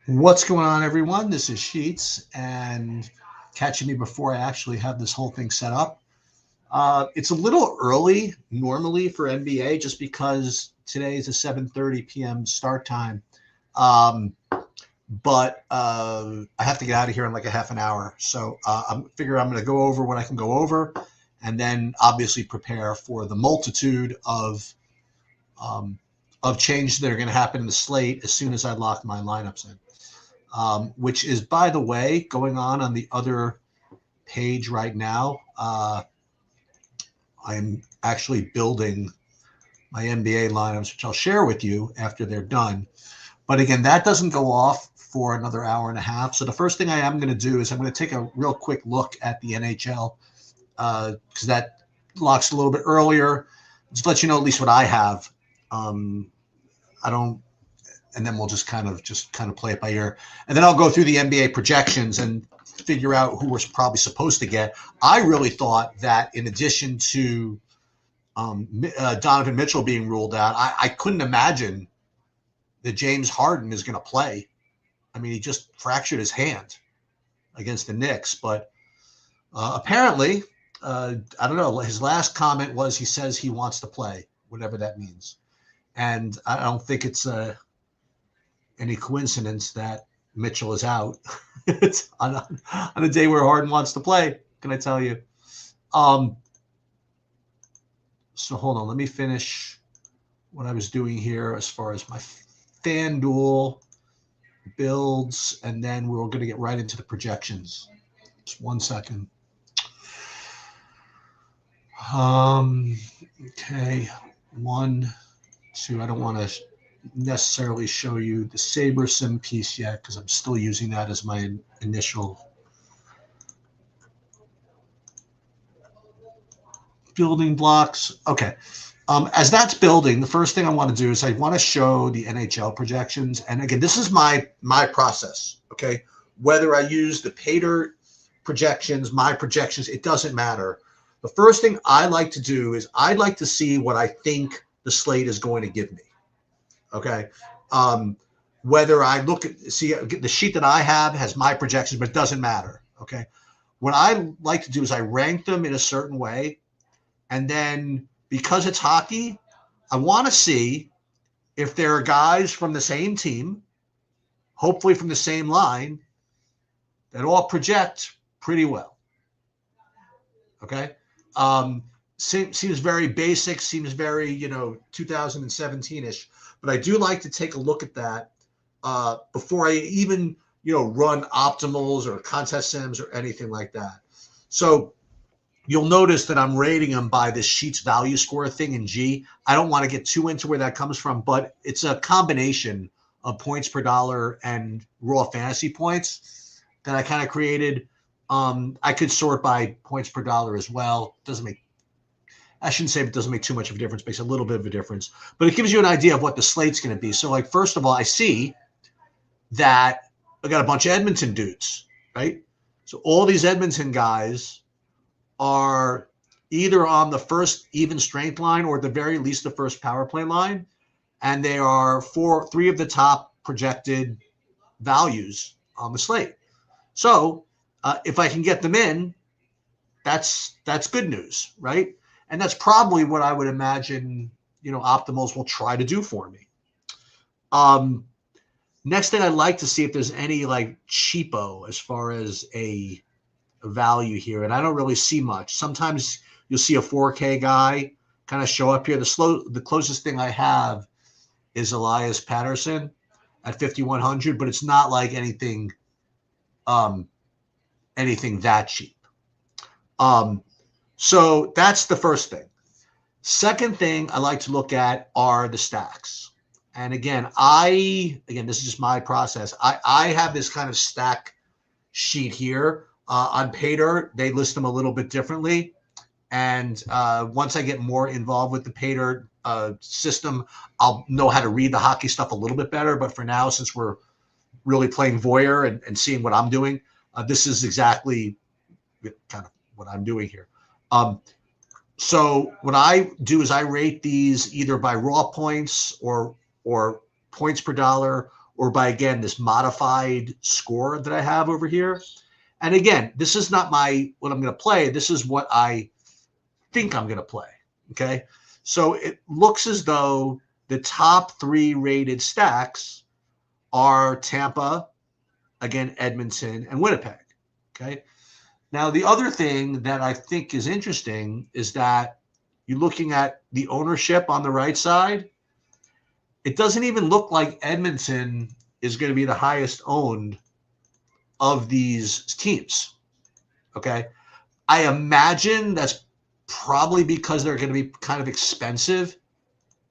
What's going on, everyone? This is Sheets, and catching me before I actually have this whole thing set up. It's a little early normally for NBA just because today is a 7:30 p.m. start time. Um, but I have to get out of here in like a half an hour. So I'm going to go over what I can go over and then obviously prepare for the multitude um, of changes that are going to happen in the slate as soon as I lock my lineups in. Which is, by the way, going on the other page right now. I'm actually building my NBA lineups, which I'll share with you after they're done. But again, that doesn't go off for another hour and a half. So the first thing I am going to do is I'm going to take a real quick look at the NHL because that locks a little bit earlier. Just let you know at least what I have. I don't and then we'll just kind of play it by ear. And then I'll go through the NBA projections and figure out who we're probably supposed to get. I really thought that in addition to Donovan Mitchell being ruled out, I couldn't imagine that James Harden is going to play. I mean, he just fractured his hand against the Knicks, but apparently, I don't know. His last comment was he says he wants to play, whatever that means. And I don't think it's any coincidence that Mitchell is out. It's on a day where Harden wants to play. Can I tell you? Um, so hold on, let me finish what I was doing here as far as my FanDuel builds, and then we're going to get right into the projections. Just 1 second. Okay, 1, 2. I don't want to necessarily show you the SaberSim piece yet because I'm still using that as my initial building blocks. Okay. As that's building, the first thing I want to do is I want to show the NHL projections. And again, this is my process. Okay. Whether I use the Pater projections, my projections, it doesn't matter. The first thing I like to do is I'd like to see what I think the slate is going to give me. Okay. Whether I look at see the sheet that I have has my projections, but it doesn't matter. Okay. What I like to do is I rank them in a certain way. And then because it's hockey, I want to see if there are guys from the same team, hopefully from the same line, that all project pretty well. Okay. Seems very basic, seems very, 2017-ish. But I do like to take a look at that before I even, run optimals or contest sims or anything like that. So you'll notice that I'm rating them by this Sheets value score thing in G. I don't want to get too into where that comes from, but it's a combination of points per dollar and raw fantasy points that I kind of created. I could sort by points per dollar as well. I shouldn't say it doesn't make too much of a difference, makes a little bit of a difference, but it gives you an idea of what the slate's going to be. So, like, first of all, I see that I got a bunch of Edmonton dudes, right? So all these Edmonton guys are either on the first even strength line or at the very least the first power play line, and they are three of the top projected values on the slate. So if I can get them in, that's good news, right? And that's probably what I would imagine, optimals will try to do for me. Next thing I'd like to see if there's any like cheapo as far as a value here, and I don't really see much. Sometimes you'll see a 4K guy kind of show up here. The closest thing I have is Elias Patterson at 5,100, but it's not like anything that cheap. So that's the first thing. Second thing I like to look at are the stacks. And again, this is just my process. I have this kind of stack sheet here. On Pater, they list them a little bit differently. And once I get more involved with the Pater system, I'll know how to read the hockey stuff a little bit better. But for now, since we're really playing voyeur and seeing what I'm doing, this is exactly kind of what I'm doing here. So what I do is I rate these either by raw points or points per dollar or by, again, this modified score that I have over here. And again, this is not what I'm going to play. This is what I think I'm going to play. Okay. So it looks as though the top 3 rated stacks are Tampa, again, Edmonton, and Winnipeg. Okay. Now, the other thing that I think is interesting is that you're looking at the ownership on the right side. It doesn't even look like Edmonton is going to be the highest owned of these teams. Okay. I imagine that's probably because they're going to be kind of expensive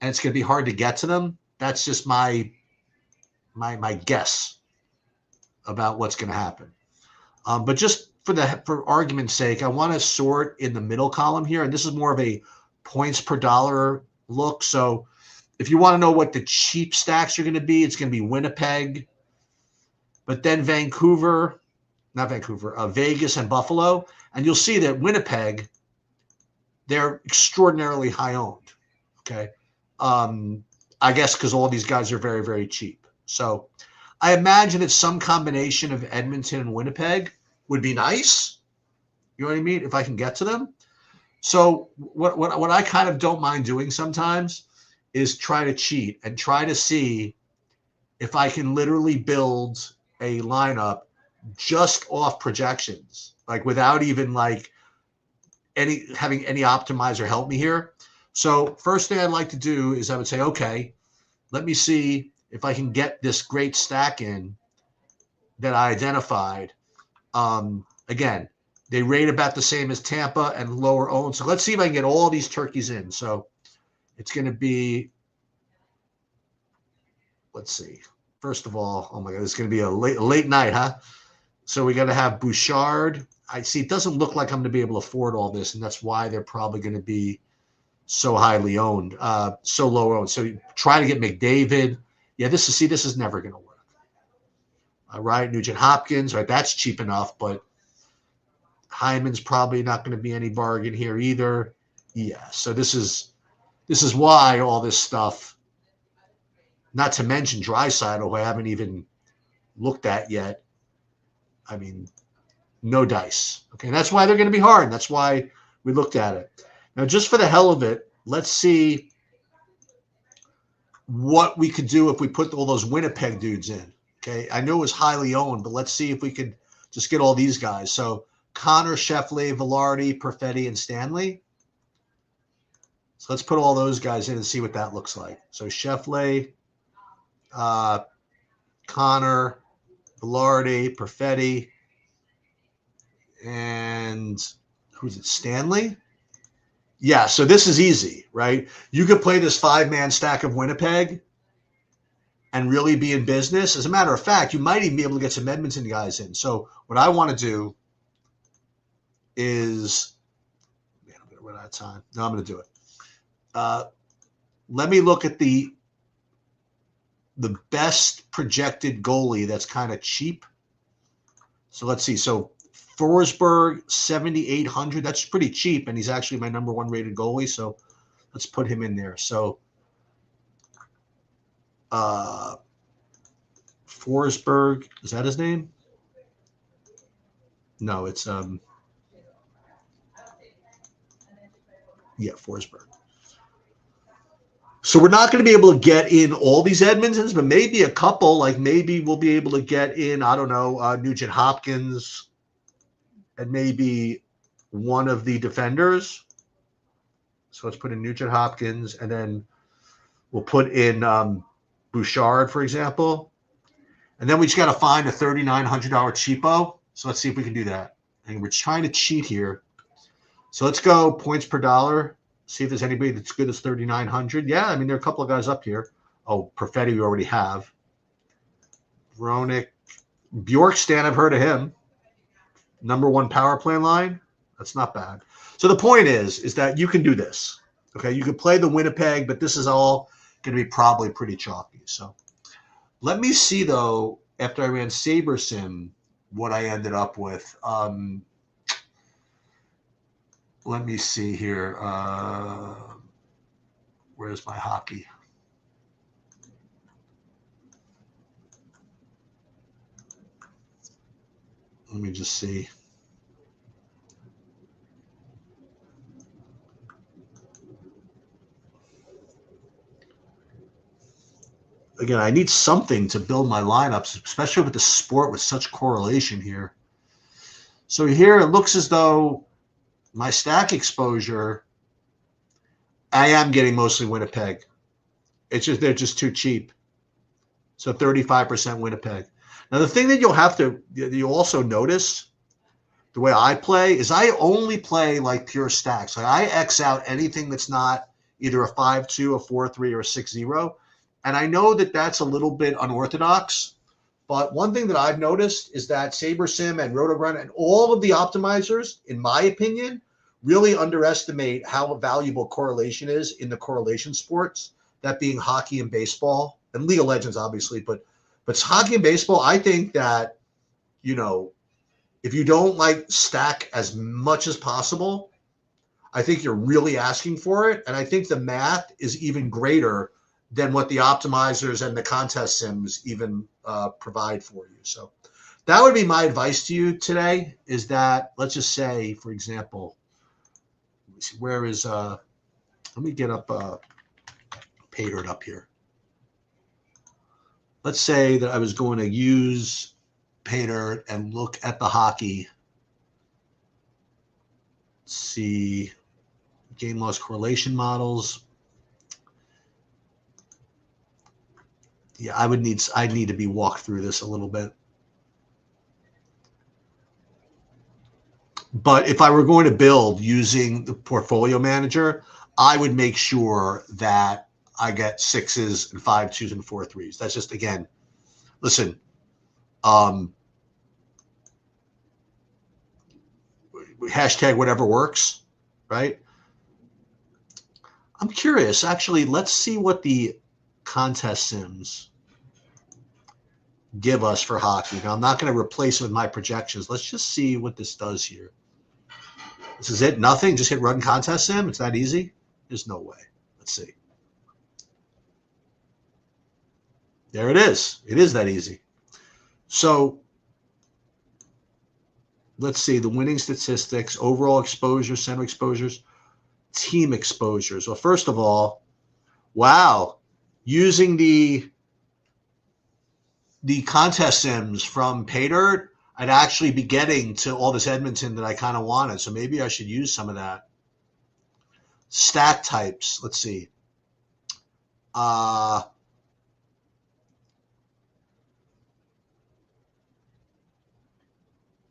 and it's going to be hard to get to them. That's just my guess about what's going to happen. But just for argument's sake, I want to sort in the middle column here, and this is more of a points per dollar look. So if you want to know what the cheap stacks are going to be, it's going to be Winnipeg, but then Vegas and Buffalo. And you'll see that Winnipeg, they're extraordinarily high owned. Okay. I guess because all these guys are very, very cheap. So I imagine that some combination of Edmonton and Winnipeg would be nice. You know what I mean? If I can get to them. So what I kind of don't mind doing sometimes is try to cheat and try to see if I can literally build a lineup just off projections, like without even like having any optimizer help me here. So first thing I'd like to do is I would say, okay, let me see if I can get this great stack in that I identified. Again, they rate about the same as Tampa and lower owned. So let's see if I can get all these turkeys in. So it's going to be, let's see. First of all, oh my God, it's going to be a late night, huh? So we got to have Bouchard. I see it doesn't look like I'm going to be able to afford all this, and that's why they're probably going to be so highly owned, so low owned. So try to get McDavid. Yeah, this is never going to work. All right, Nugent Hopkins, right? That's cheap enough, but Hyman's probably not going to be any bargain here either. Yeah, so this is why all this stuff, not to mention Draisaitl, who I haven't even looked at yet. I mean, no dice. Okay, and that's why they're going to be hard. And that's why we looked at it. Now, just for the hell of it, let's see what we could do if we put all those Winnipeg dudes in. Okay, I know it was highly owned, but let's see if we could just get all these guys. So Connor, Scheffler, Velarde, Perfetti, and Stanley. So let's put all those guys in and see what that looks like. So Scheffler, Connor, Velarde, Perfetti, and who's it? Stanley? Yeah, so this is easy, right? You could play this 5-man stack of Winnipeg and really be in business. As a matter of fact, you might even be able to get some Edmonton guys in. So what I want to do is, man, I'm going to run out of time. No, I'm going to do it. Let me look at the best projected goalie that's kind of cheap. So let's see. So Forsberg, 7,800. That's pretty cheap, and he's actually my number 1 rated goalie. So let's put him in there. So Forsberg, is that his name? No, it's yeah, Forsberg. So we're not going to be able to get in all these Edmontons, but maybe a couple. Like maybe we'll be able to get in, I don't know, Nugent Hopkins, and maybe one of the defenders. So let's put in Nugent Hopkins, and then we'll put in Bouchard, for example. And then we just got to find a $3,900 cheapo. So let's see if we can do that. And we're trying to cheat here. So let's go points per dollar. See if there's anybody that's good as 3,900. Yeah, I mean, there are a couple of guys up here. Oh, Perfetti we already have. Vronic. Bjorkstan, I've heard of him. Number 1 power play line. That's not bad. So the point is that you can do this. Okay, you can play the Winnipeg, but this is all going to be probably pretty chalky. So let me see, though, after I ran SaberSim, what I ended up with. Let me see here. Where's my hockey? Let me just see. Again, I need something to build my lineups, especially with the sport with such correlation here. So here it looks as though my stack exposure, I am getting mostly Winnipeg. It's just they're just too cheap. So 35% Winnipeg. Now the thing that you'll also notice the way I play is I only play like pure stacks. Like I X out anything that's not either a 5-2, a 4-3, or a 6-0. And I know that that's a little bit unorthodox, but one thing that I've noticed is that SaberSim and RotoGrinders and all of the optimizers, in my opinion, really underestimate how valuable correlation is in the correlation sports, that being hockey and baseball and League of Legends, obviously. But hockey and baseball, I think that, if you don't like stack as much as possible, I think you're really asking for it. And I think the math is even greater than what the optimizers and the contest sims even provide for you. So that would be my advice to you today, is that, let's just say, for example, where is, let me get up Paydirt up here. Let's say that I was going to use Paydirt and look at the hockey. Let's see, game loss correlation models. Yeah, I'd need to be walked through this a little bit. But if I were going to build using the portfolio manager, I would make sure that I get 6s and 5-2s and 4-3s. That's just, again, listen, hashtag whatever works, right? I'm curious, actually. Let's see what the contest sims give us for hockey. Now, I'm not going to replace it with my projections. Let's just see what this does here. This is it. Nothing. Just hit run contest sim. It's that easy. There's no way. Let's see. There it is. It is that easy. So let's see the winning statistics, overall exposure, center exposures, team exposures. Well, first of all, wow, using the contest sims from Paydirt, I'd actually be getting to all this Edmonton that I kind of wanted. So maybe I should use some of that. Stat types. Let's see.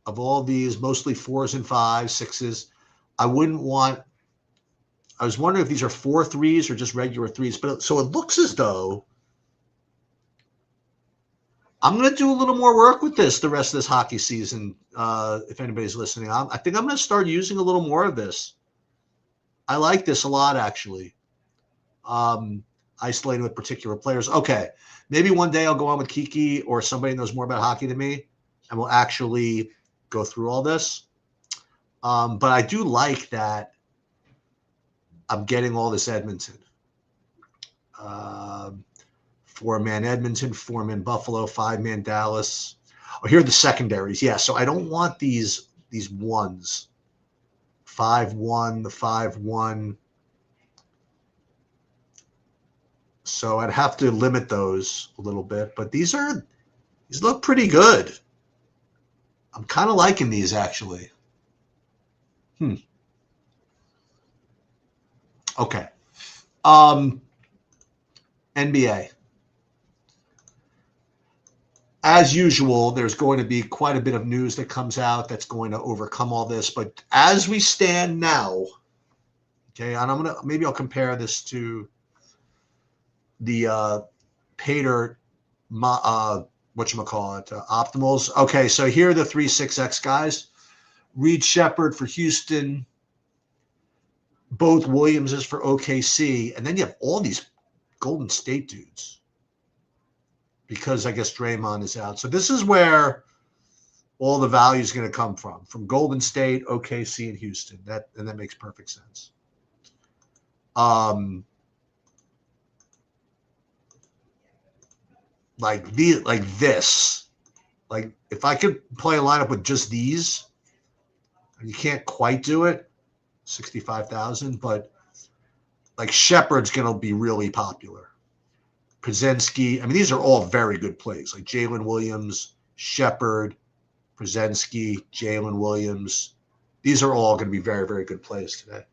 Of all these, mostly 4s and 5s, 6s. I wouldn't want. I was wondering if these are 4-3s or just regular 3s. But so it looks as though I'm going to do a little more work with this the rest of this hockey season. If anybody's listening, I think I'm going to start using a little more of this. I like this a lot, actually. Isolating with particular players. Okay, maybe one day I'll go on with Kiki or somebody who knows more about hockey than me, and we'll actually go through all this. But I do like that I'm getting all this Edmonton. 4-man Edmonton, 4-man Buffalo, 5-man Dallas. Oh, here are the secondaries. Yeah, so I don't want these ones. 5-1, the 5-1. So I'd have to limit those a little bit. But these look pretty good. I'm kind of liking these, actually. Okay. NBA. As usual, there's going to be quite a bit of news that comes out that's going to overcome all this. But as we stand now, okay, and maybe I'll compare this to the Paydirt, optimals. Okay, so here are the 3-6X guys. Reed Shepherd for Houston. Both Williamses for OKC. And then you have all these Golden State dudes, because I guess Draymond is out. So this is where all the value is going to come from Golden State, OKC, and Houston. That makes perfect sense. Like this. Like if I could play a lineup with just these, you can't quite do it, 65,000, but like Shepard's going to be really popular. Przemski, I mean, these are all very good plays, like Jalen Williams, Shepard, Przemski, Jalen Williams. These are all going to be very, very good plays today.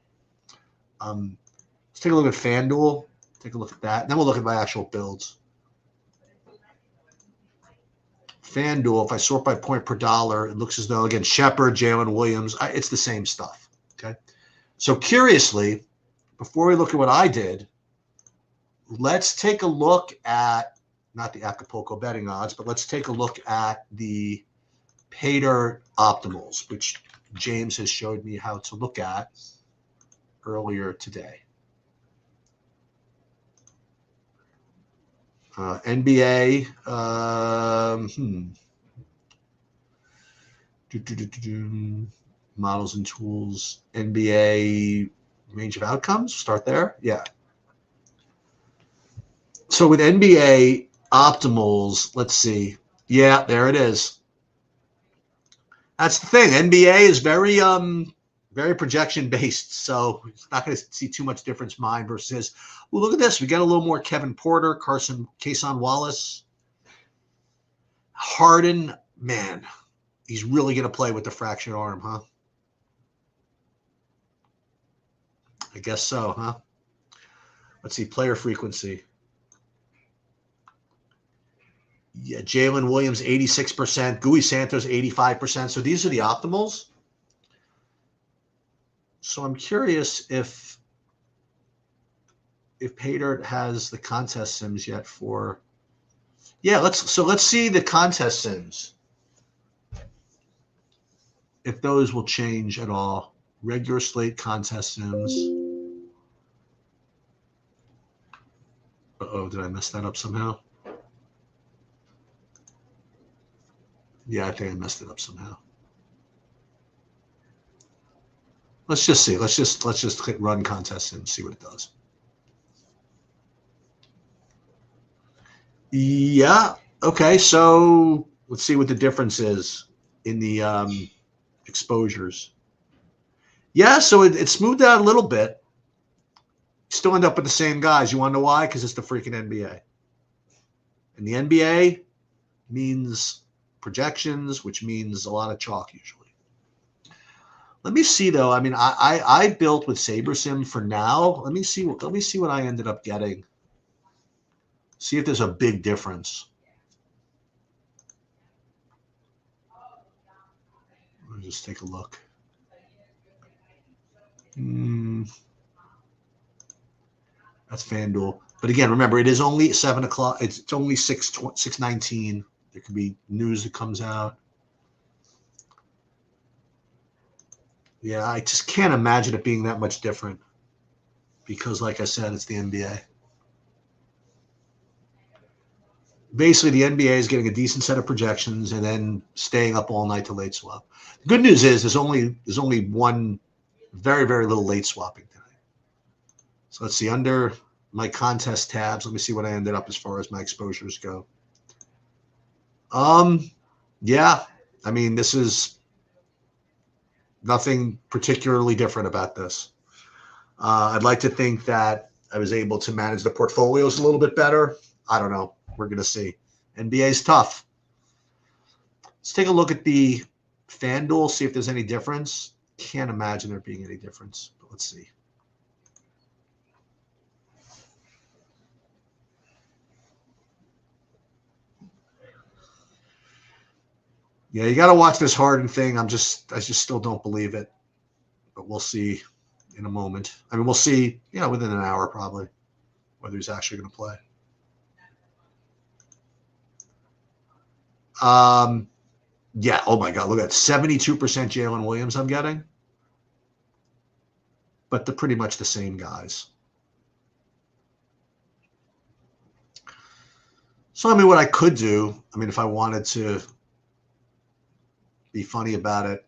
Let's take a look at FanDuel. Take a look at that. Then we'll look at my actual builds. FanDuel, if I sort by point per dollar, it looks as though, again, Shepard, Jalen Williams, it's the same stuff. Okay. So curiously, before we look at what I did, let's take a look at, not the Acapulco betting odds, but let's take a look at the pay dirt optimals, which James has showed me how to look at earlier today. NBA, models and tools, NBA range of outcomes, start there. Yeah. So with NBA optimals, let's see. Yeah, there it is. That's the thing. NBA is very very projection based, so it's not going to see too much difference mine versus. Well, look at this. We got a little more Kevin Porter, Cason Wallace, Harden. Man, he's really going to play with the fractured arm, huh? I guess so, huh? Let's see, player frequency. Yeah, Jalen Williams, 86%. Gui Santos, 85%. So these are the optimals. So I'm curious if pay dirt has the contest sims yet for. Yeah, let's see the contest sims. If those will change at all. Regular slate contest sims. Uh-oh, did I mess that up somehow? Yeah, I think I messed it up somehow. Let's just see. Let's just hit run contest and see what it does. Yeah. Okay. So let's see what the difference is in the exposures. Yeah. So it smoothed out a little bit. Still end up with the same guys. You want to know why? Because it's the freaking NBA. And the NBA means projections, which means a lot of chalk usually. Let me see though. I mean, I built with SaberSim for now. Let me see what I ended up getting. See if there's a big difference. Let me just take a look. That's FanDuel. But again, remember, it is only 7 o'clock. It's only 6:19. There could be news that comes out. Yeah, I just can't imagine it being that much different because, like I said, it's the NBA. Basically, the NBA is getting a decent set of projections and then staying up all night to late swap. The good news is there's only one very, very little late swapping today. So let's see, under my contest tabs, let me see what I ended up as far as my exposures go. Yeah, I mean, this is nothing particularly different about this. I'd like to think that I was able to manage the portfolios a little bit better. I don't know. We're going to see. NBA is tough. Let's take a look at the FanDuel, see if there's any difference. Can't imagine there being any difference, but let's see. Yeah, you got to watch this Harden thing. I just still don't believe it, but we'll see in a moment. I mean, we'll see, within an hour probably, whether he's actually going to play. Yeah. Oh my God. Look at that. 72% Jalen Williams I'm getting, but they're pretty much the same guys. So, I mean, what I could do, if I wanted to be funny about it,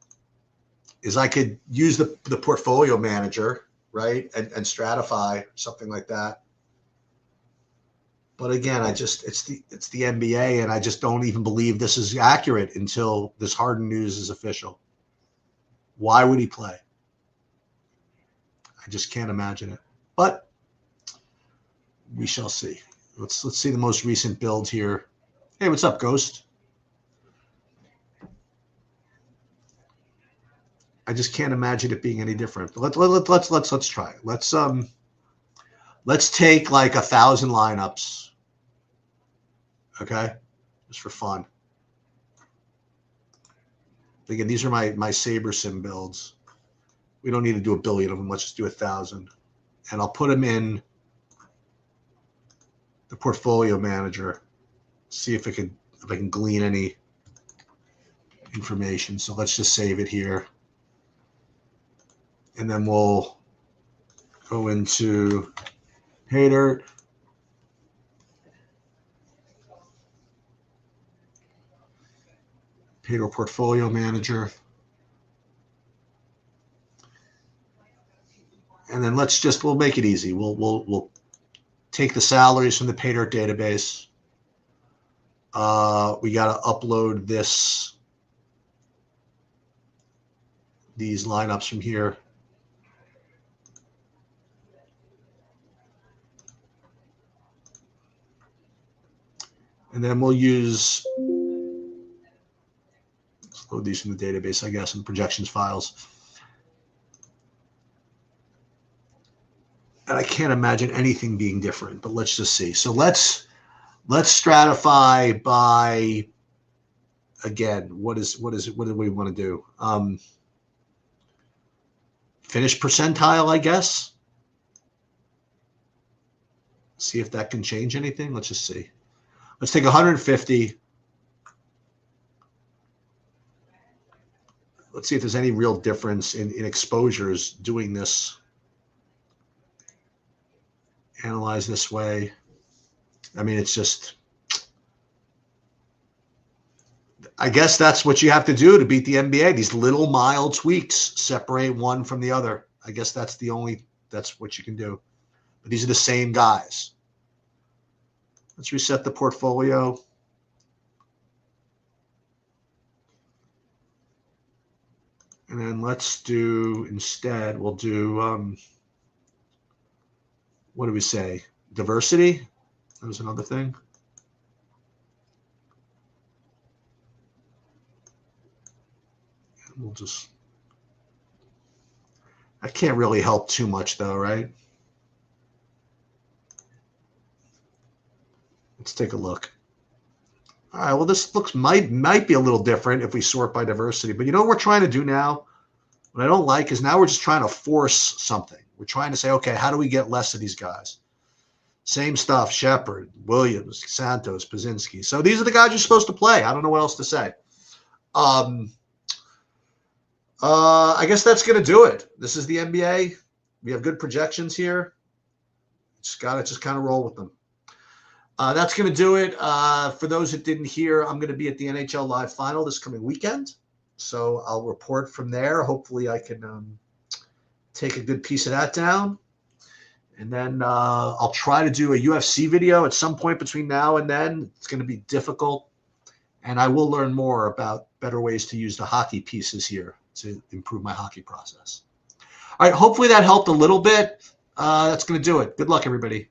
is I could use the portfolio manager, right? And stratify, something like that. But again, it's the NBA, and I just don't even believe this is accurate until this Harden news is official. Why would he play? I just can't imagine it. But we shall see. Let's see the most recent build here. Hey, what's up, Ghost? I just can't imagine it being any different. Let's try it. Let's take like 1,000 lineups. Okay, just for fun. Again, these are my SaberSim builds. We don't need to do 1 billion of them. Let's just do 1,000, and I'll put them in the portfolio manager. See if I can glean any information. So let's just save it here. And then we'll go into Paydirt. Paydirt Portfolio Manager. And then we'll make it easy. We'll take the salaries from the Paydirt database. We got to upload these lineups from here. And then we'll use, let's load these from the database, I guess, and projections files. And I can't imagine anything being different, but let's just see. So let's stratify by, again, what do we want to do? Finish percentile, I guess. See if that can change anything. Let's just see. Let's take 150. Let's see if there's any real difference in exposures doing this. Analyze this way. I mean, it's just, I guess that's what you have to do to beat the NBA. These little mild tweaks separate one from the other. I guess that's what you can do. But these are the same guys. Let's reset the portfolio. And then let's do, instead, we'll do, what do we say? Diversity? That was another thing. We'll just, that can't really help too much though, right? Let's take a look. All right, well, this might be a little different if we sort by diversity, but you know what we're trying to do now? What I don't like is now we're just trying to force something. We're trying to say, okay, how do we get less of these guys? Same stuff, Shepard, Williams, Santos, Pazinski. So these are the guys you're supposed to play. I don't know what else to say. I guess that's going to do it. This is the NBA. We have good projections here. Just got to just kind of roll with them. That's going to do it. For those that didn't hear, I'm going to be at the NHL Live Final this coming weekend. So I'll report from there. Hopefully I can take a good piece of that down. And then I'll try to do a UFC video at some point between now and then. It's going to be difficult. And I will learn more about better ways to use the hockey pieces here to improve my hockey process. All right, hopefully that helped a little bit. That's going to do it. Good luck, everybody.